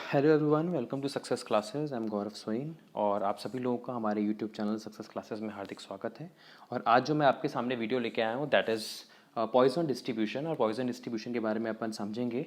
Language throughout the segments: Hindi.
Hello everyone, welcome to success classes. I am Gaurav Soin और आप सभी लोगों का हमारे यूट्यूब चैनल सक्सेस क्लासेस में हार्दिक स्वागत है। और आज जो मैं आपके सामने वीडियो लेके आया हूँ दैट इज़ पॉइजन डिस्ट्रीब्यूशन। और पॉइजन डिस्ट्रीब्यूशन के बारे में अपन समझेंगे।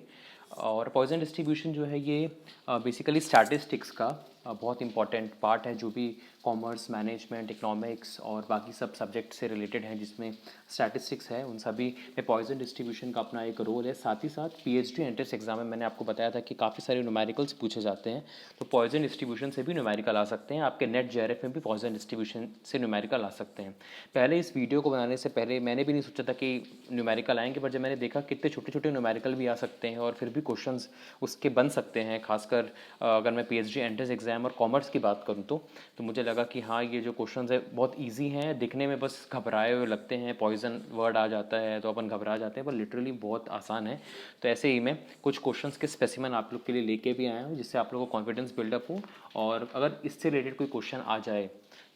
और पॉइजन डिस्ट्रीब्यूशन जो है ये बेसिकली स्टैटिस्टिक्स का बहुत इंपॉर्टेंट पार्ट है, जो भी कॉमर्स, मैनेजमेंट, इकोनॉमिक्स और बाकी सब सब्जेक्ट से रिलेटेड हैं जिसमें स्टैटिस्टिक्स है, उन सभी में पॉइजन डिस्ट्रीब्यूशन का अपना एक रोल है। साथ ही साथ पीएचडी एंट्रेंस एग्जाम में मैंने आपको बताया था कि काफ़ी सारे न्यूमेरिकल्स पूछे जाते हैं, तो पॉइजन डिस्ट्रीब्यूशन से भी न्यूमेरिकल आ सकते हैं। आपके नेट जेआरएफ में भी पॉइजन डिस्ट्रीब्यूशन से न्यूमेरिकल आ सकते हैं। पहले इस वीडियो को बनाने से पहले मैंने भी नहीं सोचा था कि न्यूमेरिकल आएंगे, पर जब मैंने देखा कितने छोटे छोटे न्यूमेरिकल भी आ सकते हैं और फिर भी क्वेश्चंस उसके बन सकते हैं, खासकर अगर मैं पीएचडी एंट्रेंस एग्जाम और कॉमर्स की बात करूँ तो मुझे लगा कि हाँ, ये जो क्वेश्चंस है बहुत इजी हैं, दिखने में बस घबराए हुए लगते हैं, पॉइजन वर्ड आ जाता है तो अपन घबरा जाते हैं, पर लिटरली बहुत आसान है। तो ऐसे ही मैं कुछ क्वेश्चंस के स्पेसिमेन आप लोग के लिए लेके भी आया हूँ, जिससे आप लोगों को कॉन्फिडेंस बिल्डअप हो और अगर इससे रिलेटेड कोई क्वेश्चन आ जाए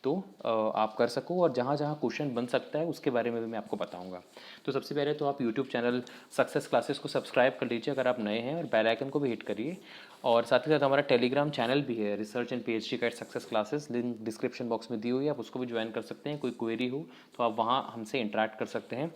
तो आप कर सको, और जहाँ जहाँ क्वेश्चन बन सकता है उसके बारे में भी मैं आपको बताऊंगा। तो सबसे पहले तो आप यूट्यूब चैनल सक्सेस क्लासेस को सब्सक्राइब कर लीजिए अगर आप नए हैं, और बेल आइकन को भी हिट करिए। और साथ ही साथ हमारा टेलीग्राम चैनल भी है, रिसर्च एंड पीएचडी का success classes, link description box में दी हुई है, आप उसको भी ज्वाइन कर सकते हैं। कोई क्वेरी हो तो आप वहाँ हमसे इंटरेक्ट कर सकते हैं।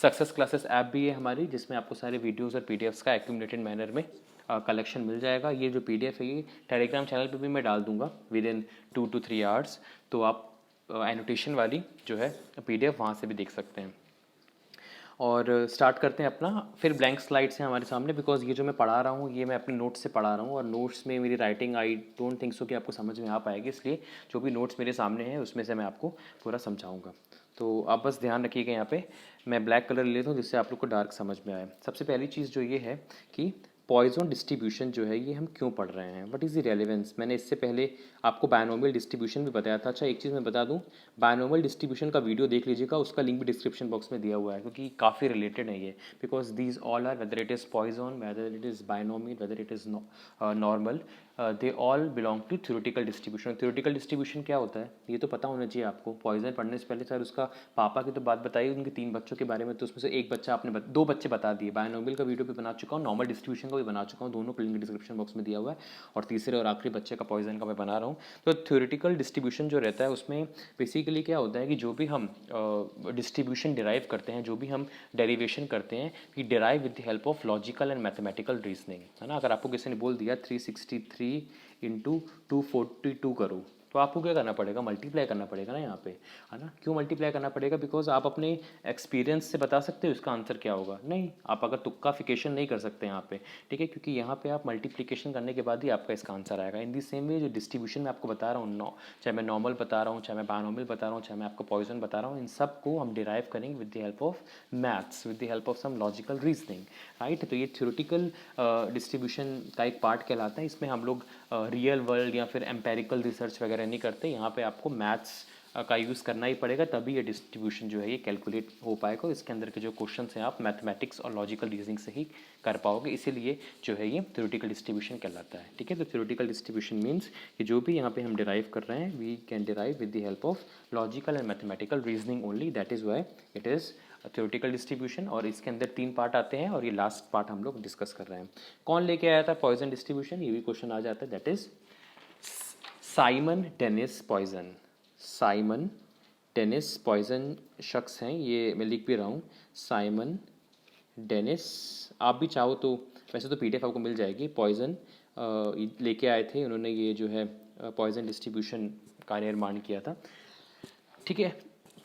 सक्सेस क्लासेस ऐप भी है हमारी, जिसमें आपको सारे वीडियोज़ और पीडीएफ्स का एक्यूमुलेटेड मैनर में कलेक्शन मिल जाएगा। ये जो पीडीएफ है ये टेलीग्राम चैनल पे भी मैं डाल दूंगा विद इन 2 to 3 आवर्स, तो आप एनोटेशन वाली जो है पीडीएफ वहाँ से भी देख सकते हैं। और स्टार्ट करते हैं अपना। फिर ब्लैंक स्लाइड्स हैं हमारे सामने, बिकॉज ये जो मैं पढ़ा रहा हूँ ये मैं अपने नोट्स से पढ़ा रहा हूँ, और नोट्स में मेरी writing I don't think so कि आपको समझ में आ पाएगी, इसलिए जो भी नोट्स मेरे सामने हैं उसमें से मैं आपको पूरा समझाऊंगा। तो आप बस ध्यान रखिएगा, यहाँ पे मैं ब्लैक कलर ले लेता हूँ जिससे आप लोग को डार्क समझ में आए। सबसे पहली चीज़ जो ये है कि पॉइजन डिस्ट्रीब्यूशन जो है ये हम क्यों पढ़ रहे हैं, व्हाट इज़ द रेलेवेंस। मैंने इससे पहले आपको बायनोमियल डिस्ट्रीब्यूशन भी बताया था। अच्छा, एक चीज़ मैं बता दूं, बायनोमियल डिस्ट्रीब्यूशन का वीडियो देख लीजिएगा, उसका लिंक भी डिस्क्रिप्शन बॉक्स में दिया हुआ है, क्योंकि काफ़ी रिलेटेड है ये। Because these all are, whether it is Poisson, whether it is binomial, whether it is normal, they all belong to theoretical distribution. Theoretical distribution क्या होता है ये तो पता होना चाहिए आपको। पॉइजन पढ़ने से पहले सर उसका पापा की तो बात बताई, उनके 3 बच्चों के बारे में, तो उसमें से एक बच्चा आपने 2 बच्चे बता दिए। बायनोमियल का वीडियो भी बना चुका हूँ, नॉर्मल डिस्ट्रीब्यूशन का भी बना चुका हूँ, दोनों का लिंक डिस्क्रिप्शन बॉक्स में दिया हुआ है। और तीसरे और आखिरी बच्चे का पॉइजन का मैं बना रहा हूँ। तो थ्योरेटिकल डिस्ट्रीब्यूशन जो रहता है उसमें बेसिकली क्या होता है कि जो भी हम डिस्ट्रीब्यूशन डिराइव करते हैं, जो भी हम डेरिवेशन करते हैं, we derive with the help of logical and mathematical reasoning, है ना। अगर आपको किसी ने बोल दिया 363 इंटू 242 करो, तो आपको क्या करना पड़ेगा, मल्टीप्लाई करना पड़ेगा ना यहाँ पे, है ना। क्यों मल्टीप्लाई करना पड़ेगा, बिकॉज आप अपने एक्सपीरियंस से बता सकते हो इसका आंसर क्या होगा, नहीं। आप अगर तुक्काफिकेशन नहीं कर सकते यहाँ पे, ठीक है, क्योंकि यहाँ पे आप मल्टीप्लिकेशन करने के बाद ही आपका इसका आंसर आएगा। इन दी सेम वे जो डिस्ट्रीब्यूशन में आपको बता रहा हूँ, चाहे मैं नॉर्मल बता रहा हूँ, चाहे मैं बायनोमियल बता रहा हूँ, चाहे मैं आपको पॉइजन बता रहा हूँ, इन सब को हम डिराइव करेंगे with the help of maths, with the help of some logical reasoning, right. तो ये थ्योरेटिकल डिस्ट्रीब्यूशन का एक पार्ट कहलाता है। इसमें हम लोग रियल वर्ल्ड या फिर एम्पेरिकल रिसर्च वगैरह नहीं करते, यहाँ पे आपको मैथ्स का यूज़ करना ही पड़ेगा, तभी ये डिस्ट्रीब्यूशन जो है ये कैलकुलेट हो पाएगा। इसके अंदर के जो क्वेश्चंस हैं आप मैथमेटिक्स और लॉजिकल रीजनिंग से ही कर पाओगे, इसीलिए जो है ये थ्योरेटिकल डिस्ट्रीब्यूशन कहलाता है, ठीक है। तो थ्योरेटिकल डिस्ट्रीब्यूशन मीन्स कि जो भी यहाँ पे हम डिराइव कर रहे हैं, we can derive with the help of logical and mathematical reasoning only, that is why it is theoretical distribution. और इसके अंदर 3 पार्ट आते हैं और ये लास्ट पार्ट हम लोग डिस्कस कर रहे हैं। कौन लेके आया था पॉइजन डिस्ट्रीब्यूशन, ये भी क्वेश्चन आ जाता है, that is Simeon Denis Poisson. Simeon Denis Poisson शख्स हैं, ये मैं लिख भी रहा हूँ, साइमन डेनिस। आप भी चाहो तो वैसे तो पीडीएफ आपको मिल जाएगी। पॉइजन लेके आए थे उन्होंने, ये जो है पॉइजन डिस्ट्रीब्यूशन का निर्माण किया था, ठीक है।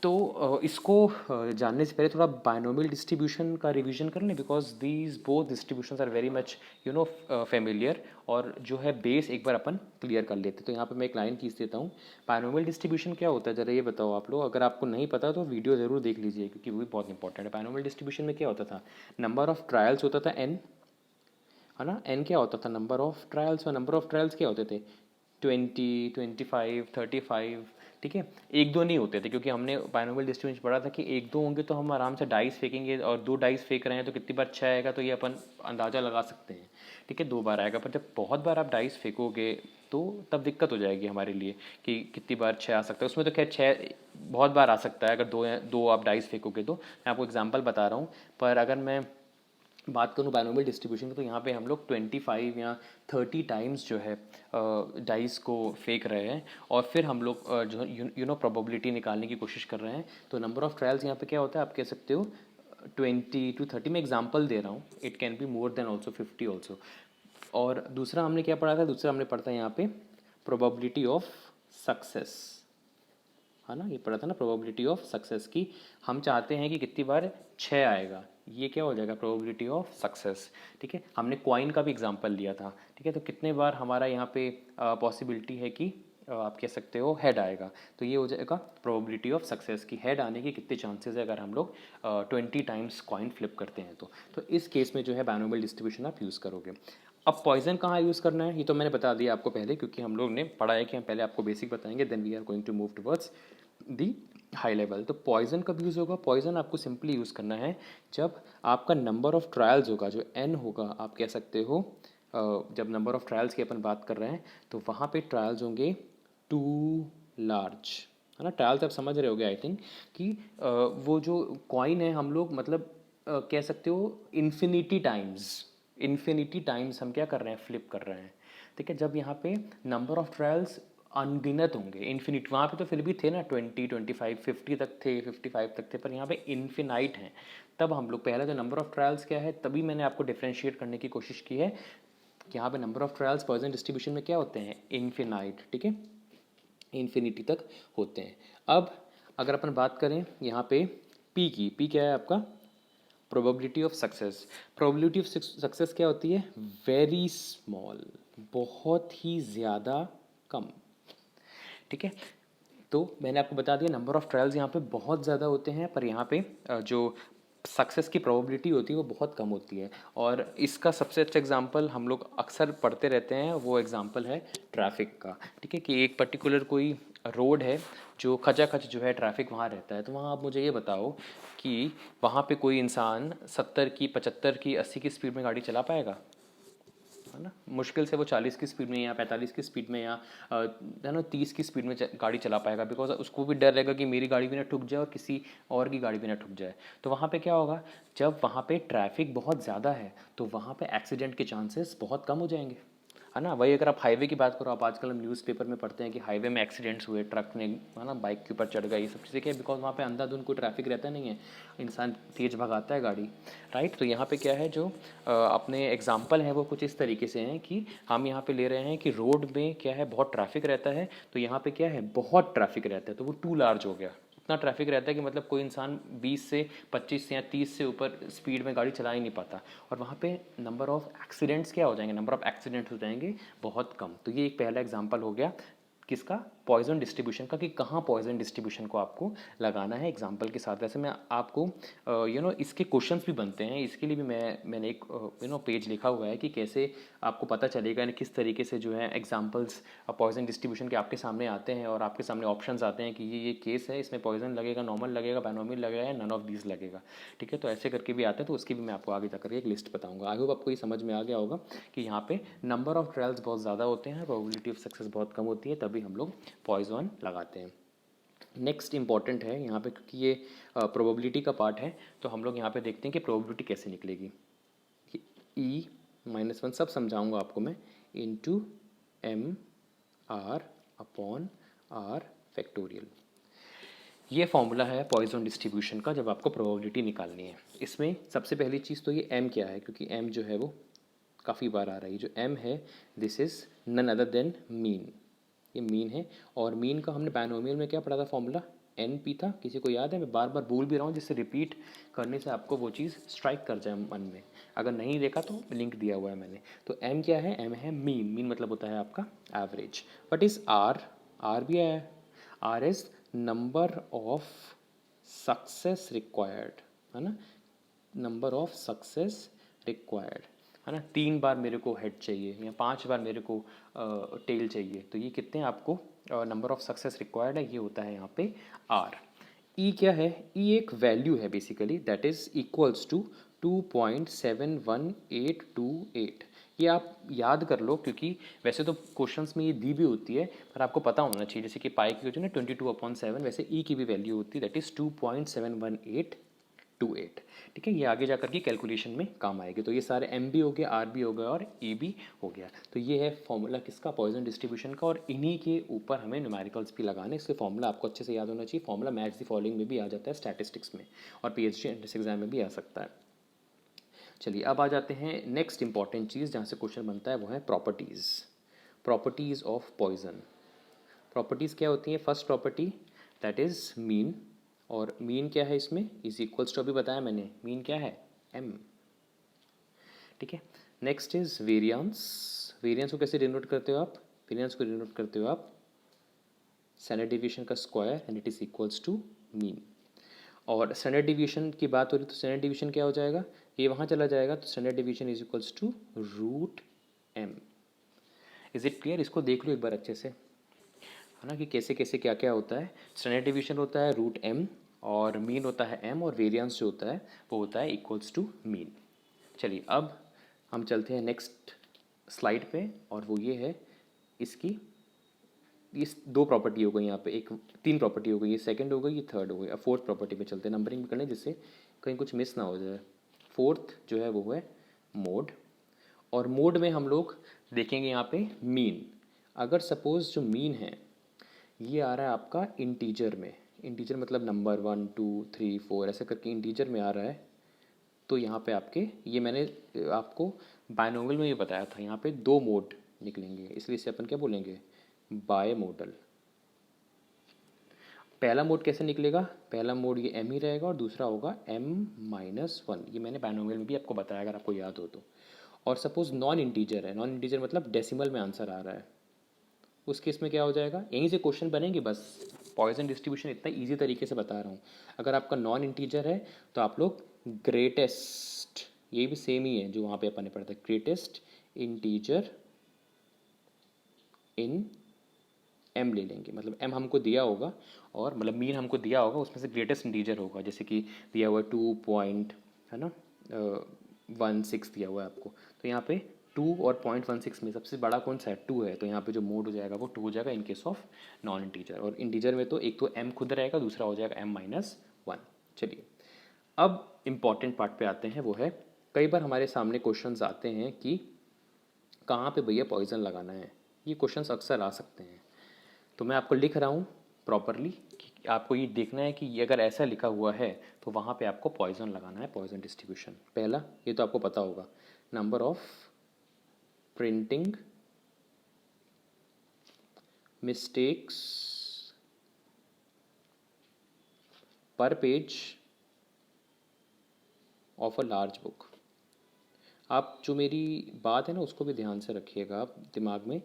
तो इसको जानने से पहले थोड़ा बायनोमियल डिस्ट्रीब्यूशन का रिवीजन कर लें, because these both distributions are very much familiar, और जो है बेस एक बार अपन क्लियर कर लेते। तो यहाँ पे मैं एक लाइन खींच देता हूँ। बायनोमियल डिस्ट्रीब्यूशन क्या होता है ज़रा ये बताओ आप लोग, अगर आपको नहीं पता तो वीडियो ज़रूर देख लीजिए, क्योंकि वो भी बहुत इंपॉर्टेंट है। बायनोमियल डिस्ट्रीब्यूशन में क्या होता था, नंबर ऑफ ट्रायल्स होता था n, है ना। n क्या होता था, नंबर ऑफ ट्रायल्स, और नंबर ऑफ ट्रायल्स क्या होते थे, 20, 25, 35, ठीक है। 1-2 नहीं होते थे, क्योंकि हमने बायनोमियल डिस्ट्रीब्यूशन पढ़ा था कि 1-2 होंगे तो हम आराम से डाइस फेंकेंगे, और 2 डाइस फेंक रहे हैं तो कितनी बार 6 आएगा, तो ये अपन अंदाज़ा लगा सकते हैं, ठीक है, 2 बार आएगा। पर जब बहुत बार आप डाइस फेंकोगे तो तब दिक्कत हो जाएगी हमारे लिए कि कितनी बार 6 आ सकता है। उसमें तो खैर 6 बहुत बार आ सकता है, अगर दो आप डाइस फेंकोगे तो। मैं आपको एग्जाम्पल बता रहा हूँ, पर अगर मैं बात करूँ बाइनोमियल डिस्ट्रीब्यूशन की, तो यहाँ पे हम लोग 25 या 30 टाइम्स जो है डाइस को फेंक रहे हैं और फिर हम लोग जो यू नो प्रोबेबिलिटी निकालने की कोशिश कर रहे हैं। तो नंबर ऑफ ट्रायल्स यहाँ पे क्या होता है, आप कह सकते हो 20 to 30, मैं एग्जांपल दे रहा हूँ, it can be more than also 50 also. और दूसरा हमने क्या पढ़ा था, दूसरा हमने पढ़ा था यहाँ पे प्रोबेबिलिटी ऑफ सक्सेस, है ना, ये पढ़ा था ना प्रोबेबिलिटी ऑफ सक्सेस की। हम चाहते हैं कि कितनी बार 6 आएगा, ये क्या हो जाएगा प्रोबेबिलिटी ऑफ सक्सेस। ठीक है, हमने कॉइन का भी एग्जांपल लिया था। ठीक है, तो कितने बार हमारा यहाँ पे पॉसिबिलिटी है कि आप कह सकते हो हेड आएगा, तो ये हो जाएगा प्रोबेबिलिटी ऑफ सक्सेस की हेड आने के कितने चांसेस है अगर हम लोग 20 टाइम्स कॉइन फ्लिप करते हैं तो इस केस में जो है बाइनोमियल डिस्ट्रीब्यूशन आप यूज़ करोगे। अब पॉइजन कहाँ यूज़ करना है ये तो मैंने बता दिया आपको पहले, क्योंकि हम लोग ने पढ़ा है कि हम पहले आपको बेसिक बताएंगे, then we are going to move towards the high level. तो पॉइजन कब यूज़ होगा, पॉइजन आपको सिंपली यूज़ करना है जब आपका नंबर ऑफ ट्रायल्स होगा, जो n होगा, आप कह सकते हो जब नंबर ऑफ ट्रायल्स की अपन बात कर रहे हैं तो वहाँ पे ट्रायल्स होंगे टू लार्ज, है ना। ट्रायल्स आप समझ रहे होगे आई थिंक कि वो जो कॉइन है हम लोग मतलब कह सकते हो इन्फिनिटी टाइम्स हम क्या कर रहे हैं, फ्लिप कर रहे हैं। ठीक है, जब यहाँ पे नंबर ऑफ ट्रायल्स अनगिनत होंगे, इन्फिनिट, वहाँ पे तो फिर भी थे ना 20, 25, 50 तक थे, 55 तक थे, पर यहाँ पे इन्फिनाइट हैं। तब हम लोग पहला जो नंबर ऑफ ट्रायल्स क्या है, तभी मैंने आपको डिफ्रेंशिएट करने की कोशिश की है कि यहाँ पे number of trials Poisson distribution में क्या होते हैं, इन्फिनाइट। ठीक है, इन्फिनिटी तक होते हैं। अब अगर अपन बात करें यहाँ पे पी की, पी क्या है आपका, probability of success. Probability of success क्या होती है, वेरी स्मॉल, बहुत ही ज़्यादा कम। ठीक है, तो मैंने आपको बता दिया नंबर ऑफ ट्रायल्स यहाँ पे बहुत ज़्यादा होते हैं, पर यहाँ पे जो सक्सेस की प्रोबेबिलिटी होती है वो बहुत कम होती है। और इसका सबसे अच्छा एग्जांपल हम लोग अक्सर पढ़ते रहते हैं, वो एग्जांपल है ट्रैफिक का। ठीक है, कि एक पर्टिकुलर कोई रोड है जो खचाखच जो है ट्रैफिक वहाँ रहता है, तो वहाँ आप मुझे ये बताओ कि वहाँ पे कोई इंसान 70 की, 75 की, 80 की स्पीड में गाड़ी चला पाएगा, है ना। मुश्किल से वो 40 की स्पीड में या 45 की स्पीड में या है ना 30 की स्पीड में गाड़ी चला पाएगा, बिकॉज उसको भी डर रहेगा कि मेरी गाड़ी भी ना ठुक जाए और किसी और की गाड़ी भी ना ठुक जाए। तो वहाँ पे क्या होगा, जब वहाँ पे ट्रैफिक बहुत ज़्यादा है तो वहाँ पे एक्सीडेंट के चांसेस बहुत कम हो जाएंगे, है ना। वही अगर आप हाईवे की बात करो, आप आजकल हम न्यूज़पेपर में पढ़ते हैं कि हाईवे में एक्सीडेंट्स हुए, ट्रक ने, है ना, बाइक के ऊपर चढ़ गया, ये सब चीज़ें क्या है, बिकॉज वहाँ पे अंधाधुंध कोई ट्रैफिक रहता नहीं है, इंसान तेज़ भगाता है गाड़ी, राइट। तो यहाँ पे क्या है, जो अपने एग्जाम्पल हैं वो कुछ इस तरीके से हैं कि हम यहाँ पे ले रहे हैं कि रोड में क्या है, बहुत ट्रैफिक रहता है, तो यहाँ पे क्या है, बहुत ट्रैफिक रहता है, तो वो टू लार्ज हो गया। इतना ट्रैफिक रहता है कि मतलब कोई इंसान 20 से 25 से या 30 से ऊपर स्पीड में गाड़ी चला ही नहीं पाता, और वहाँ पे नंबर ऑफ एक्सीडेंट्स क्या हो जाएंगे, नंबर ऑफ एक्सीडेंट्स हो जाएंगे बहुत कम। तो ये एक पहला एग्जांपल हो गया किसका, पॉइजन डिस्ट्रीब्यूशन का, कि कहाँ पॉइजन डिस्ट्रीब्यूशन को आपको लगाना है एग्जांपल के साथ। वैसे मैं आपको इसके क्वेश्चंस भी बनते हैं, इसके लिए भी मैंने एक पेज लिखा हुआ है कि कैसे आपको पता चलेगा यानी किस तरीके से जो है एग्जांपल्स पॉइजन डिस्ट्रीब्यूशन के आपके सामने आते हैं और आपके सामने ऑप्शंस आते हैं कि ये केस है, इसमें पॉइजन लगेगा, नॉर्मल लगेगा, बाइनोमियल लगेगा या नन ऑफ दीज लगेगा। ठीक है, तो ऐसे करके भी आते हैं, तो उसकी भी मैं आपको आगे जाकर एक लिस्ट बताऊंगा। आई होप आपको ये समझ में आ गया होगा कि यहाँ पे नंबर ऑफ ट्रायल्स बहुत ज़्यादा होते हैं, प्रोबेबिलिटी ऑफ सक्सेस बहुत कम होती है, तभी हम लोग पॉइजन लगाते हैं। नेक्स्ट इंपॉर्टेंट है यहाँ पे, क्योंकि ये प्रोबेबिलिटी का पार्ट है, तो हम लोग यहाँ पे देखते हैं कि प्रोबेबिलिटी कैसे निकलेगी। E-1 सब समझाऊंगा आपको मैं, into m r upon r factorial. ये फॉर्मूला है पॉइजन डिस्ट्रीब्यूशन का जब आपको प्रोबेबिलिटी निकालनी है। इसमें सबसे पहली चीज़ तो ये m क्या है, क्योंकि m जो है वो काफ़ी बार आ रही है, जो m है this is none other than mean, ये मीन है। और मीन का हमने बाइनोमियल में क्या पढ़ा था, फॉर्मूला NP था, किसी को याद है, मैं बार बार बोल भी रहा हूँ जिससे रिपीट करने से आपको वो चीज़ स्ट्राइक कर जाए मन में, अगर नहीं देखा तो लिंक दिया हुआ है मैंने। तो m क्या है, m है मीन, मीन मतलब होता है आपका average. What is r, r भी आया है, r is number of success required, है ना, नंबर ऑफ सक्सेस रिक्वायर्ड, है ना। 3 बार मेरे को हेड चाहिए या 5 बार मेरे को टेल चाहिए, तो ये कितने आपको नंबर ऑफ सक्सेस रिक्वायर्ड है, ये होता है यहाँ पे आर। ई क्या है, ई एक वैल्यू है basically, that is equals to 2.71828। ये आप याद कर लो, क्योंकि वैसे तो क्वेश्चंस में ये दी भी होती है, पर आपको पता होना चाहिए, जैसे कि पाई की होती है ना 22/7, वैसे ई की भी वैल्यू होती है, दैट इज़ 2.718 0.28। ठीक है, ये आगे जाकर के कैलकुलेशन में काम आएगी। तो ये सारे एम भी हो गया, आर भी हो गया और ए भी हो गया। तो ये है फॉर्मूला किसका, पॉइसन डिस्ट्रीब्यूशन का, और इन्हीं के ऊपर हमें न्यूमेरिकल्स भी लगाने। इसलिए फॉर्मूला आपको अच्छे से याद होना चाहिए। फॉर्मूला मैथ्स दी फॉलोइंग में भी आ जाता है, स्टैटिस्टिक्स में, और पीएचडी एंट्रेंस एग्जाम में भी आ सकता है। चलिए अब आ जाते हैं नेक्स्ट इंपॉर्टेंट चीज़ जहाँ से क्वेश्चन बनता है, वो है properties. Properties of Poisson. Properties क्या होती हैं? First property that is mean, और मीन क्या है इसमें, इज इक्वल्स टू, अभी बताया मैंने, मीन क्या है, एम। ठीक है, नेक्स्ट इज वेरियंस। वेरियंस को कैसे डिनोट करते हो आप? वेरियंस को डिनोट करते हो आप स्टैंडर्ड डिविएशन का square and it is equals to mean. और स्टैंडर्ड डिविएशन की बात हो रही तो स्टैंडर्ड डिविएशन क्या हो जाएगा, ये वहाँ चला जाएगा, तो standard deviation is equals to root m. Is it clear? इसको देख लो एक बार अच्छे से, है ना, कि कैसे कैसे क्या क्या होता है। स्टैंडर्ड डिवीजन होता है रूट एम, और मीन होता है एम, और वेरियंस जो होता है वो होता है इक्वल्स टू मीन। चलिए अब हम चलते हैं नेक्स्ट स्लाइड पे, और वो ये है इसकी, इस दो प्रॉपर्टी हो गई यहाँ पे, एक तीन प्रॉपर्टी हो गई, ये सेकंड हो गई, ये थर्ड हो गई। अब फोर्थ प्रॉपर्टी पे चलते हैं, नंबरिंग भी कर लें जिससे कहीं कुछ मिस ना हो जाए। फोर्थ जो है वो है मोड, और मोड में हम लोग देखेंगे यहाँ पे मीन। अगर सपोज जो मीन है ये आ रहा है आपका इंटीजर में, इंटीजर मतलब नंबर 1 2 3 4 ऐसे करके इंटीजर में आ रहा है, तो यहाँ पे आपके, ये मैंने आपको बायनोमियल में भी बताया था, यहाँ पे दो मोड निकलेंगे, इसलिए इसे अपन क्या बोलेंगे, बाय मॉडल। पहला मोड कैसे निकलेगा, पहला मोड ये एम ही रहेगा और दूसरा होगा m-1, ये मैंने बायनोमियल में भी आपको बताया अगर आपको याद हो तो। और सपोज नॉन इंटीजर है, नॉन इंटीजर मतलब डेसिमल में आंसर आ रहा है, उस केस में क्या हो जाएगा, यहीं से क्वेश्चन बनेंगे बस। पॉइजन डिस्ट्रीब्यूशन इतना इजी तरीके से बता रहा हूँ। अगर आपका नॉन इंटीजर है तो आप लोग ग्रेटेस्ट, ये भी सेम ही है जो वहाँ पे अपन ने पढ़ा था, ग्रेटेस्ट इंटीजर इन एम ले लेंगे। मतलब एम हमको दिया होगा, और मतलब मीन हमको दिया होगा, उसमें से ग्रेटेस्ट इंटीजर होगा, जैसे कि दिया हुआ 2 पॉइंट, है ना, 1 6 दिया हुआ है आपको, तो यहाँ पे 2 और 0.16 में सबसे बड़ा कौन सा है, 2 है, तो यहाँ पे जो मोड हो जाएगा वो 2 हो जाएगा in case of non integer. और इंटीजर में तो एक तो एम खुद रहेगा, दूसरा हो जाएगा m-1। चलिए अब इम्पॉर्टेंट पार्ट पे आते हैं, वो है कई बार हमारे सामने क्वेश्चंस आते हैं कि कहाँ पे भैया पॉइजन लगाना है। ये क्वेश्चंस अक्सर आ सकते हैं, तो मैं आपको लिख रहा हूँ प्रॉपरली कि आपको ये देखना है कि ये अगर ऐसा लिखा हुआ है तो वहाँ पे आपको पॉइजन लगाना है, पॉइजन डिस्ट्रीब्यूशन। पहला, ये तो आपको पता होगा, नंबर ऑफ प्रिंटिंग मिस्टेक्स पर page of a large book. आप जो मेरी बात है ना उसको भी ध्यान से रखिएगा आप दिमाग में।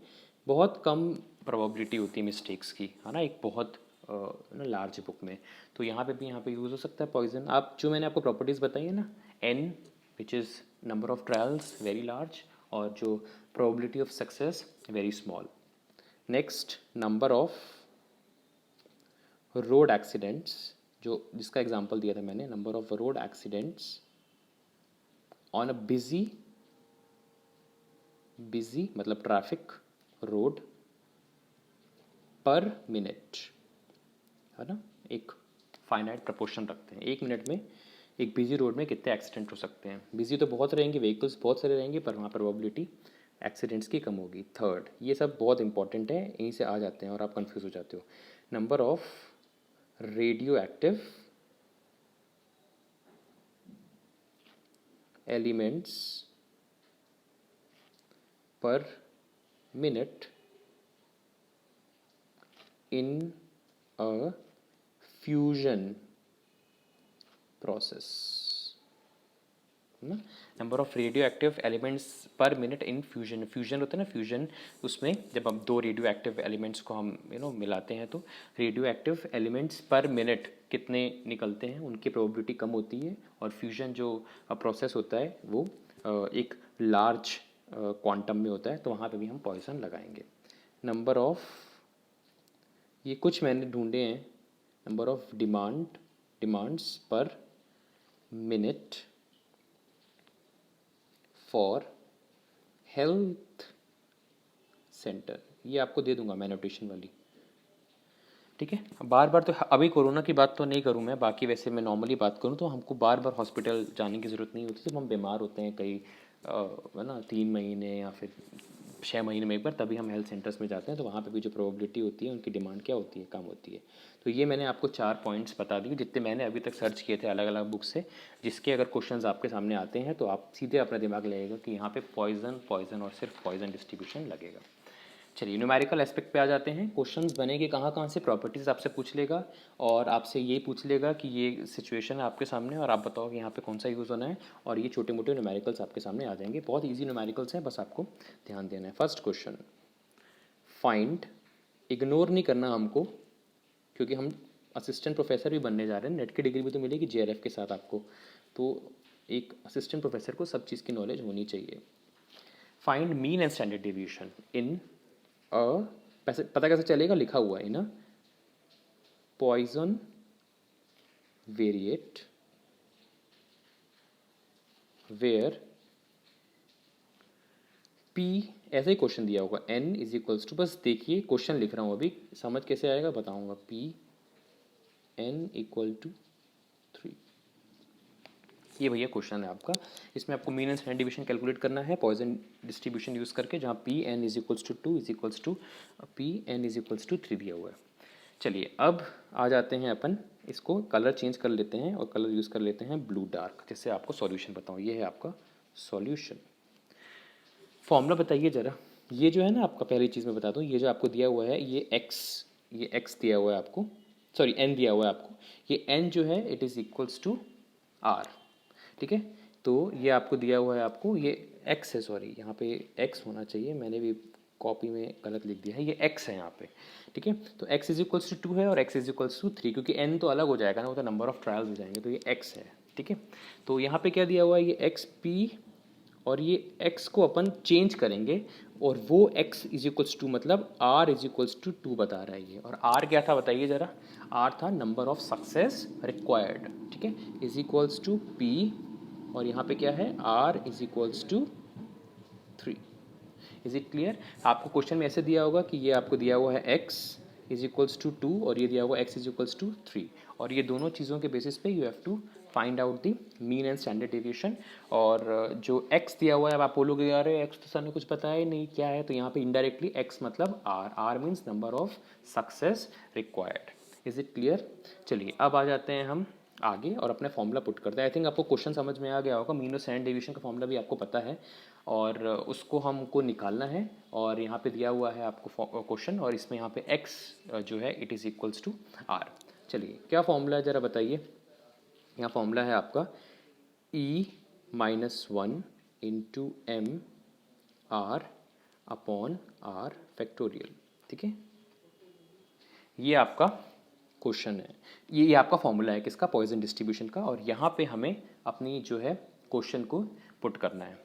बहुत कम प्रोबेबिलिटी होती है मिस्टेक्स की, है ना, एक बहुत ना लार्ज बुक में, तो यहाँ पे भी यहाँ पे यूज़ हो सकता है पॉइजन। आप जो मैंने आपको प्रॉपर्टीज़ बताई है ना, n which is number of trials very large, और जो probability of success very small. Next, number of road accidents, जो जिसका एग्जांपल दिया था मैंने, number of road accidents on a busy मतलब ट्रैफिक रोड पर मिनट, है ना, एक फाइनाइट प्रपोर्शन रखते हैं, एक मिनट में एक बिजी रोड में कितने एक्सीडेंट हो सकते हैं। बिजी तो बहुत रहेंगे, व्हीकल्स बहुत सारे रहेंगे, पर वहाँ प्रोबेबिलिटी एक्सीडेंट्स की कम होगी। थर्ड, ये सब बहुत इंपॉर्टेंट है, यहीं से आ जाते हैं और आप कंफ्यूज हो जाते हो। Number of radio active elements per minute in a fusion process, ना। Number of radio active elements per minute in fusion, fusion होता है ना, फ्यूजन, उसमें जब हम दो रेडियो एक्टिव एलिमेंट्स को हम मिलाते हैं तो radio active elements per minute कितने निकलते हैं, उनकी प्रोबेबिलिटी कम होती है। और फ्यूजन जो प्रोसेस होता है वो एक लार्ज क्वांटम में होता है, तो वहाँ पे भी हम पॉइजन लगाएंगे। नंबर ऑफ, ये कुछ मैंने ढूंढे हैं, नंबर ऑफ डिमांड्स पर मिनट फॉर हेल्थ सेंटर, ये आपको दे दूंगा मैं नोटेशन वाली। ठीक है। बार बार तो अभी कोरोना की बात तो नहीं करूँ मैं, बाकी वैसे मैं नॉर्मली बात करूँ तो हमको बार बार हॉस्पिटल जाने की ज़रूरत नहीं होती। जब हम बीमार होते हैं कई है ना 3 महीने या फिर 6 महीने में एक बार, तभी हम हेल्थ सेंटर्स में जाते हैं। तो वहाँ पे भी जो प्रोबेबिलिटी होती है, उनकी डिमांड क्या होती है, कम होती है। तो ये मैंने आपको 4 पॉइंट्स बता दिए जितने मैंने अभी तक सर्च किए थे अलग अलग बुक से, जिसके अगर क्वेश्चंस आपके सामने आते हैं तो आप सीधे अपना दिमाग लगेगा कि यहाँ पे पॉइजन पॉइजन और सिर्फ पॉइजन डिस्ट्रीब्यूशन लगेगा। चलिए न्यूमेरिकल एस्पेक्ट पे आ जाते हैं। क्वेश्चंस बनेंगे कहाँ कहाँ से, प्रॉपर्टीज़ आपसे पूछ लेगा और आपसे ये पूछ लेगा कि ये सिचुएशन है आपके सामने और आप बताओ कि यहाँ पे कौन सा यूज़ होना है, और ये छोटे मोटे न्यूमेरिकल्स आपके सामने आ जाएंगे। बहुत ईजी न्यूमेरिकल्स हैं, बस आपको ध्यान देना है। फर्स्ट क्वेश्चन, फाइंड, इग्नोर नहीं करना हमको क्योंकि हम असिस्टेंट प्रोफेसर भी बनने जा रहे हैं, नेट की डिग्री भी तो मिलेगी जेआरएफ के साथ आपको, तो एक असिस्टेंट प्रोफेसर को सब चीज़ की नॉलेज होनी चाहिए। Find mean and standard deviation इन पता कैसे चलेगा, लिखा हुआ है ना, पॉइजन वेरिएट वेयर पी, ऐसा ही क्वेश्चन दिया होगा, n इज इक्वल्स टू, बस देखिए क्वेश्चन लिख रहा हूँ अभी, समझ कैसे आएगा बताऊंगा, पी n इक्वल टू 3। ये भैया क्वेश्चन है आपका। इसमें आपको mean and standard division calculate करना है पॉइजन डिस्ट्रीब्यूशन यूज़ करके, जहाँ p n is equals to 2 is equals to p n is equals to 3 दिया हुआ है। चलिए अब आ जाते हैं अपन, इसको कलर चेंज कर लेते हैं और कलर यूज़ कर लेते हैं ब्लू डार्क, जिससे आपको सॉल्यूशन बताऊँ। ये है आपका सॉल्यूशन। फॉर्मूला बताइए ज़रा, ये जो है ना आपका, पहली चीज़ मैं बता दूँ, ये जो आपको दिया हुआ है ये x दिया हुआ है आपको, सॉरी n दिया हुआ है आपको, ये n जो है it is equals to r, ठीक है। तो ये आपको दिया हुआ है, आपको ये x है, सॉरी यहाँ पे x होना चाहिए, मैंने भी कॉपी में गलत लिख दिया है, ये x है यहाँ पे, ठीक है। तो x इज इक्वल्स टू 2 है और x इज इक्वल्स टू 3, क्योंकि n तो अलग हो जाएगा ना, वो तो नंबर ऑफ ट्रायल्स हो जाएंगे, तो ये x है, ठीक है। तो यहाँ पे क्या दिया हुआ है, ये xp, और ये x को अपन चेंज करेंगे और वो x इज इक्वल्स टू, मतलब r इज इक्वल्स टू 2 बता रहा है ये, और r क्या था बताइए ज़रा, r था नंबर ऑफ सक्सेस रिक्वायर्ड, ठीक है, इज इक्वल्स टू p, और यहाँ पे क्या है, r is equals to 3। Is it clear? आपको क्वेश्चन में ऐसे दिया होगा कि ये आपको दिया हुआ है x इज इक्वल्स टू 2 और ये दिया हुआ x इज इक्वल्स टू 3, और ये दोनों चीज़ों के बेसिस पे you have to find out the mean and standard deviation. और जो x दिया हुआ है, अब आप बोलोगे यार x तो सर ने कुछ बताया ही नहीं क्या है, तो यहाँ पे इनडायरेक्टली x मतलब r means number of success required. Is it clear? चलिए अब आ जाते हैं हम आगे और अपने फॉर्मूला पुट करते हैं। आई थिंक आपको क्वेश्चन समझ में आ गया होगा, मीन और स्टैंडर्ड डेविएशन का फॉर्मूला भी आपको पता है और उसको हमको निकालना है, और यहाँ पे दिया हुआ है आपको क्वेश्चन, और इसमें यहाँ पे x जो है it is equals to r। चलिए क्या फॉर्मूला है ज़रा बताइए। यहाँ फॉर्मूला है आपका e-1 into m r upon r factorial, ठीक है। ये आपका क्वेश्चन है, ये आपका फॉर्मूला है किसका, पॉइजन डिस्ट्रीब्यूशन का, और यहाँ पे हमें अपनी जो है क्वेश्चन को पुट करना है।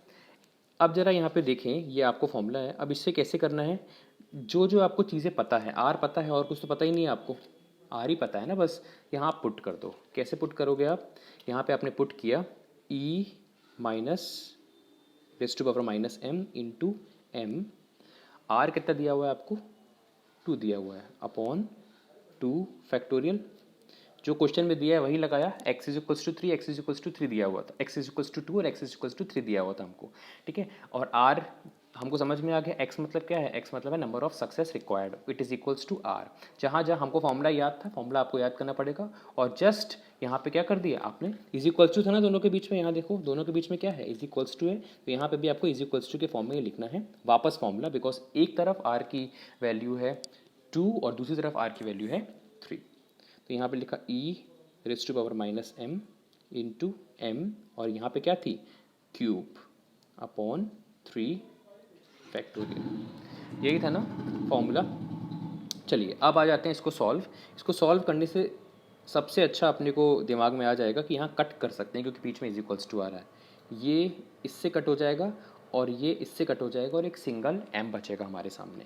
अब ज़रा यहाँ पे देखें, ये आपको फॉर्मूला है, अब इससे कैसे करना है, जो जो आपको चीज़ें पता है, आर पता है और कुछ तो पता ही नहीं है आपको, आर ही पता है ना, बस यहाँ आप पुट कर दो। कैसे पुट करोगे आप, यहाँ पे आपने पुट किया e minus raise to power minus m into m, r कितना दिया हुआ है आपको, 2 दिया हुआ है, अपॉन 2 फैक्टोरियल, जो क्वेश्चन में दिया है वही लगाया, x is equals to 3, x is equals to 3 दिया हुआ था, x इज इक्वल्स टू 2 और x इज इक्वल्स टू 3 दिया हुआ था हमको, ठीक है। और r हमको समझ में आ गया, x मतलब क्या है, x मतलब है number of success required, it is equals to r। जहाँ जहाँ हमको फॉर्मूला याद था, फॉर्मूला आपको याद करना पड़ेगा, और जस्ट यहाँ पे क्या कर दिया आपने, इज इक्वल्स टू था ना दोनों के बीच में, यहाँ देखो दोनों के बीच में क्या है, इज इक्वल्स टू है, तो यहाँ पे भी आपको इज इक्वल्स टू के फॉर्म में ही लिखना है वापस फॉर्मूला, बिकॉज एक तरफ r की वैल्यू है 2 और दूसरी तरफ r की वैल्यू है 3। तो यहाँ पे लिखा e raise to power minus m into m, और यहाँ पे क्या थी, क्यूब अपॉन 3 फैक्टोरियल, यही था ना फॉर्मूला। चलिए अब आ जाते हैं इसको सॉल्व करने से सबसे अच्छा अपने को दिमाग में आ जाएगा कि यहाँ कट कर सकते हैं, क्योंकि बीच में इज इक्वल्स टू आ रहा है, ये इससे कट हो जाएगा और ये इससे कट हो जाएगा, और एक सिंगल m बचेगा हमारे सामने,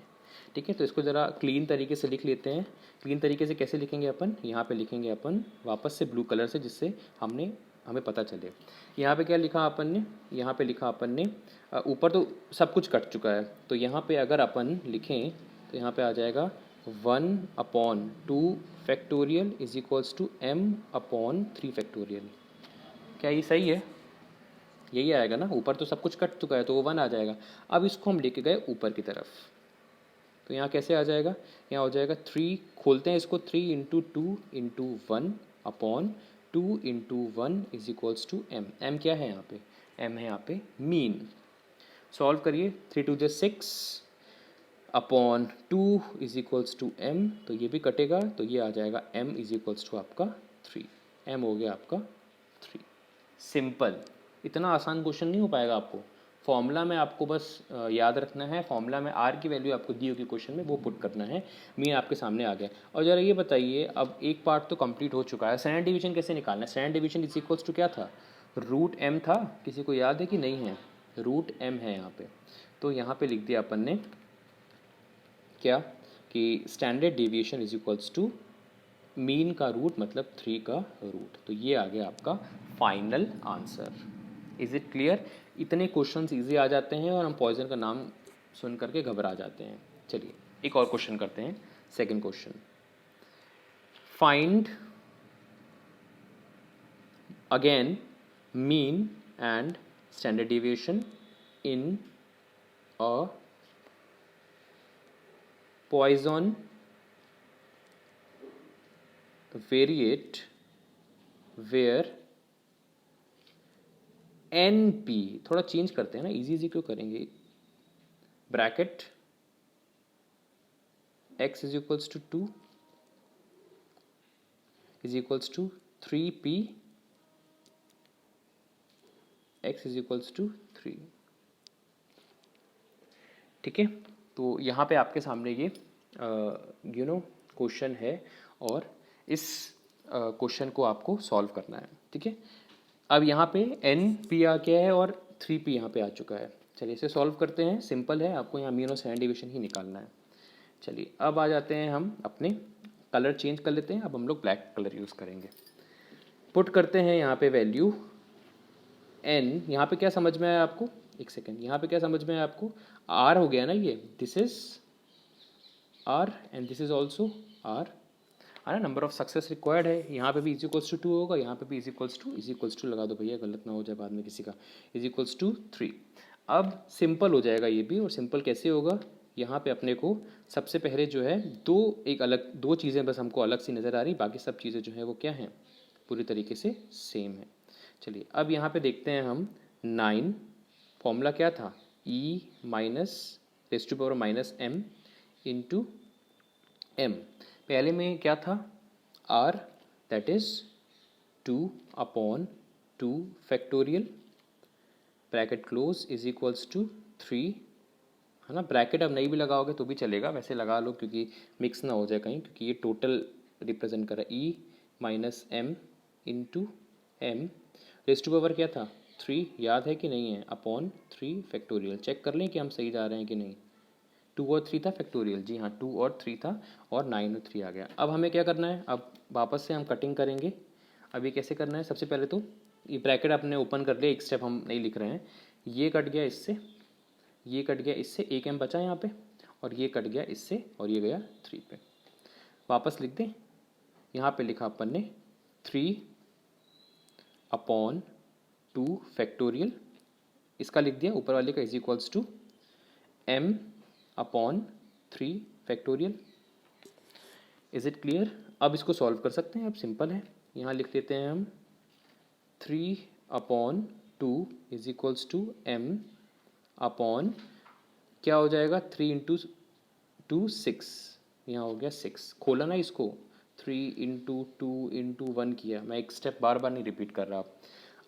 ठीक है। तो इसको ज़रा क्लीन तरीके से लिख लेते हैं। क्लीन तरीके से कैसे लिखेंगे अपन, यहाँ पे लिखेंगे अपन वापस से ब्लू कलर से, जिससे हमें पता चले। यहाँ पे क्या लिखा अपन ने, यहाँ पे लिखा अपन ने, ऊपर तो सब कुछ कट चुका है, तो यहाँ पे अगर अपन लिखें तो यहाँ पे आ जाएगा 1/2 factorial is equals to m/3 factorial. क्या ये सही है? यही आएगा ना, ऊपर तो सब कुछ कट चुका है तो वो 1 आ जाएगा। अब इसको हम लेके गए ऊपर की तरफ, तो यहाँ कैसे आ जाएगा? यहाँ हो जाएगा 3, खोलते हैं इसको, 3 into 2 into 1/2 into 1 is equals to m। m क्या है यहाँ पे? m है यहाँ पे मीन। सॉल्व करिए, 3 2 जा 6 upon 2 is equals to m, तो ये भी कटेगा तो ये आ जाएगा m इज इक्वल्स टू आपका 3। m हो गया आपका 3। सिंपल, इतना आसान क्वेश्चन नहीं हो पाएगा आपको। फॉर्मूला में आपको बस याद रखना है, फॉर्मूला में आर की वैल्यू आपको दी होगी क्वेश्चन में, वो पुट करना है। मीन आपके सामने आ गया। और ज़रा ये बताइए, अब एक पार्ट तो कंप्लीट हो चुका है, स्टैंडर्ड डिवीजन कैसे निकालना है? Standard division is equals to क्या था? रूट m था, किसी को याद है कि नहीं है? रूट m है यहाँ पे, तो यहाँ पे लिख दिया अपन ने क्या कि standard deviation is equals to mean का रूट मतलब 3 का रूट। तो ये आ गया आपका final answer. Is it clear? इतने क्वेश्चंस इजी आ जाते हैं और हम पॉइजन का नाम सुन करके घबरा जाते हैं। चलिए एक और क्वेश्चन करते हैं, second question. Find again mean and standard deviation in a Poisson variate where NP, थोड़ा चेंज करते हैं ना, इजी इजी क्यों करेंगे? Bracket x is equals to 2 is equals to 3p x is equals to 3। ठीक है, तो यहाँ पे आपके सामने ये क्वेश्चन है और इस क्वेश्चन को आपको सॉल्व करना है। ठीक है, अब यहाँ पे NP आ गया है और 3p यहाँ पे आ चुका है। चलिए इसे सॉल्व करते हैं, सिंपल है, आपको यहाँ मीन और स्टैंडर्ड डिवीजन ही निकालना है। चलिए अब आ जाते हैं, हम अपने कलर चेंज कर लेते हैं, अब हम लोग ब्लैक कलर यूज़ करेंगे। पुट करते हैं यहाँ पे वैल्यू n, यहाँ पे क्या समझ में आया आपको? एक सेकेंड, यहाँ पे क्या समझ में आया आपको? r हो गया ना ये, this is r and this is also r, है ना? नंबर ऑफ सक्सेस रिक्वायर्ड है, यहाँ पे भी इज इक्वल्स टू 2 होगा, यहाँ पे भी इज इक्वल्स टू लगा दो भैया, गलत ना हो जाए बाद में किसी का, इज इक्वल्स टू 3। अब सिंपल हो जाएगा ये भी, और सिंपल कैसे होगा? यहाँ पे अपने को सबसे पहले जो है दो चीज़ें बस हमको अलग सी नज़र आ रही, बाकी सब चीज़ें जो है वो क्या हैं? पूरी तरीके से सेम है। चलिए अब यहाँ पे देखते हैं हम 9, फॉर्मूला क्या था? e minus raise to power minus m into m। पहले में क्या था? r, that is 2/2 factorial bracket close is equals to 3, है ना? ब्रैकेट अब नहीं भी लगाओगे तो भी चलेगा, वैसे लगा लो क्योंकि मिक्स ना हो जाए कहीं, क्योंकि ये टोटल रिप्रेजेंट कर रहा है। e minus m into m, raise to power क्या था? 3, याद है कि नहीं है? Upon 3 factorial. चेक कर लें कि हम सही जा रहे हैं कि नहीं। 2 और 3 था फैक्टोरियल, जी हाँ 2 और 3 था, और 9 और 3 आ गया। अब हमें क्या करना है? अब वापस से हम कटिंग करेंगे। अब ये कैसे करना है? सबसे पहले तो ये ब्रैकेट आपने ओपन कर लिया, एक स्टेप हम नहीं लिख रहे हैं। ये कट गया इससे, ये कट गया इससे, एक m बचा यहाँ पे, और ये कट गया इससे, और ये गया 3 पे। वापस लिख दें, यहाँ पे लिखा अपन ने 3/2 फैक्टोरियल, इसका लिख दिया ऊपर वाले का is equals to m/3 factorial. Is it clear? अब इसको सॉल्व कर सकते हैं, अब सिंपल है। यहाँ लिख लेते हैं हम 3/2 is equals to m upon क्या हो जाएगा? 3 इंटू 2 6, यहाँ हो गया 6। खोला ना इसको, 3 इंटू 2 इंटू 1 किया, मैं एक स्टेप बार बार नहीं रिपीट कर रहा।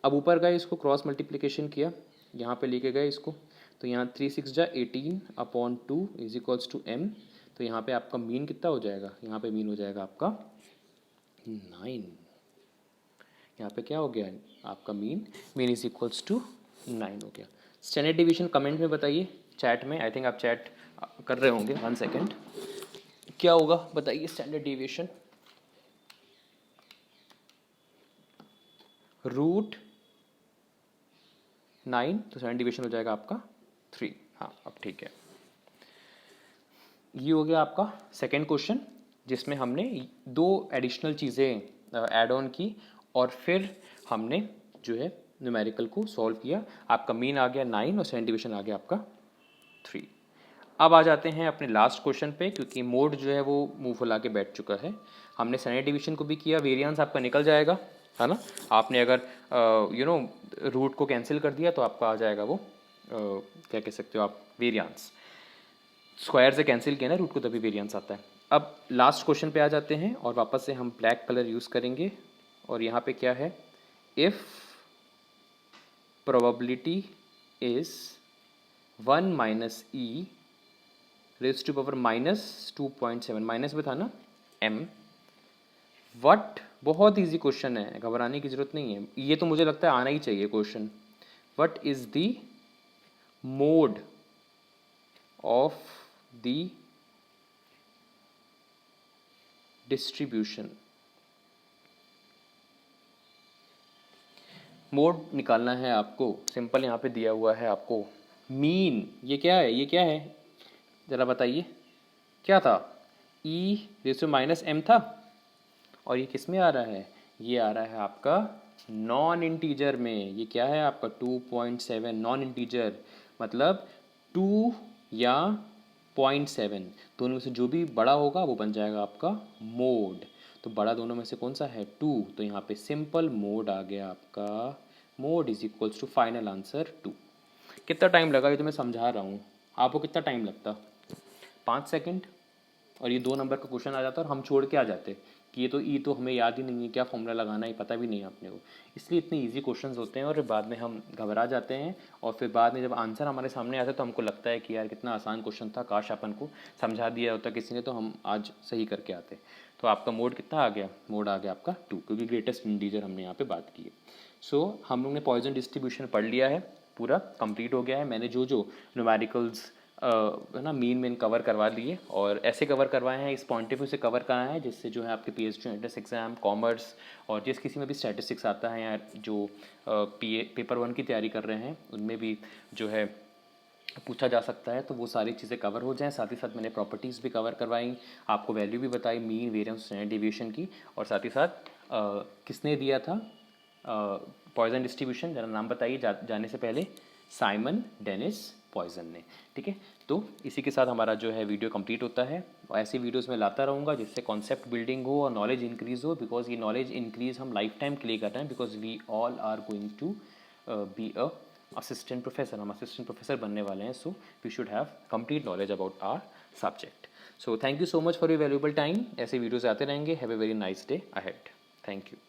अब ऊपर गए, इसको क्रॉस मल्टीप्लिकेशन किया, यहाँ पे लेके गए इसको, तो यहाँ 3 6 जा 18/2 इज इक्वल्स टू m। तो यहाँ पे आपका मीन कितना हो जाएगा? यहाँ पे मीन हो जाएगा आपका 9। यहाँ पे क्या हो गया आपका? मीन इज इक्वल्स टू 9 हो गया। स्टैंडर्ड डिवीजन कमेंट में बताइए, चैट में, आई थिंक आप चैट कर रहे होंगे। 1 सेकेंड, क्या होगा बताइए? स्टैंडर्ड डिविएशन रूट 9, तो स्टैंडर्ड डिविएशन हो जाएगा आपका 3। हाँ अब ठीक है, ये हो गया आपका सेकेंड क्वेश्चन, जिसमें हमने दो एडिशनल चीज़ें ऐड ऑन की और फिर हमने जो है न्यूमेरिकल को सॉल्व किया। आपका मीन आ गया 9 और स्टैंडर्ड डिवीजन आ गया आपका 3। अब आ जाते हैं अपने लास्ट क्वेश्चन पे, क्योंकि मोड जो है वो मुंह फुला के बैठ चुका है। हमने स्टैंडर्ड डिवीजन को भी किया, वेरिएंस आपका निकल जाएगा, है ना। आपने अगर रूट को कैंसिल कर दिया तो आपका आ जाएगा वो क्या कह सकते हो आप, वेरिएंस। स्क्वायर से कैंसिल किया ना रूट को, तभी वेरिएंस आता है। अब लास्ट क्वेश्चन पे आ जाते हैं और वापस से हम ब्लैक कलर यूज़ करेंगे। और यहाँ पे क्या है, if probability is 1 minus e raise to power -2.7, minus में था ना m, वट, बहुत इजी क्वेश्चन है, घबराने की जरूरत नहीं है, ये तो मुझे लगता है आना ही चाहिए question. What is the mode of the distribution. Mode निकालना है आपको, सिंपल यहाँ पे दिया हुआ है आपको मीन। ये क्या है, ये क्या है ज़रा बताइए, क्या था, e raise to minus m था, और ये किस में आ रहा है, ये आ रहा है आपका नॉन इंटीजर में। ये क्या है आपका 2.7 नॉन इंटीजर, मतलब 2 या 0.7, दोनों में से जो भी बड़ा होगा वो बन जाएगा आपका मोड। तो बड़ा दोनों में से कौन सा है, 2, तो यहाँ पे सिंपल मोड आ गया आपका, mode is equals to final answer 2। कितना टाइम लगा, ये तो मैं समझा रहा हूँ, आपको कितना टाइम लगता, 5 सेकंड, और ये 2 नंबर का क्वेश्चन आ जाता और हम छोड़ के आ जाते कि ये तो ई तो हमें याद ही नहीं है, क्या फॉर्मूला लगाना है पता भी नहीं है अपने को। इसलिए इतने इजी क्वेश्चंस होते हैं और बाद में हम घबरा जाते हैं, और फिर बाद में जब आंसर हमारे सामने आता है तो हमको लगता है कि यार कितना आसान क्वेश्चन था, काश अपन को समझा दिया होता किसी ने तो हम आज सही करके आते। तो आपका मोड कितना आ गया, मोड आ गया आपका 2, क्योंकि ग्रेटेस्ट इंटीजर हमने यहाँ पर बात की है। सो हम लोग ने पॉइजन डिस्ट्रीब्यूशन पढ़ लिया है, पूरा कंप्लीट हो गया है। मैंने जो जो न्यूमेरिकल्स है ना मेन कवर करवा लिए, और ऐसे कवर करवाए हैं, इस पॉइंट ऑफ व्यू से कवर कराया है जिससे जो है आपके PhD एंट्रेंस एग्जाम, कॉमर्स और जिस किसी में भी स्टैटिस्टिक्स आता है, या जो पेपर 1 की तैयारी कर रहे हैं उनमें भी जो है पूछा जा सकता है, तो वो सारी चीज़ें कवर हो जाएं। साथ ही साथ मैंने प्रॉपर्टीज़ भी कवर करवाई, आपको वैल्यू भी बताई मीन, वेरिएंस, स्टैंडर्ड डेविएशन की, और साथ ही साथ किसने दिया था पॉइजन डिस्ट्रीब्यूशन, जरा नाम बताइए जाने से पहले, साइमन डेनिस पॉइजन ने। ठीक है, तो इसी के साथ हमारा जो है वीडियो कंप्लीट होता है, और ऐसी वीडियोस मैं लाता रहूँगा जिससे कॉन्सेप्ट बिल्डिंग हो और नॉलेज इंक्रीज़ हो, बिकॉज ये नॉलेज इंक्रीज़ हम लाइफ टाइम के लिए कर रहे हैं, because we all are going to be a assistant professor, हम असिस्टेंट प्रोफेसर बनने वाले हैं। So we should have complete knowledge about our subject. So thank you so much for your valuable time. ऐसे वीडियोज़ आते रहेंगे। Have a very nice day ahead. Thank you.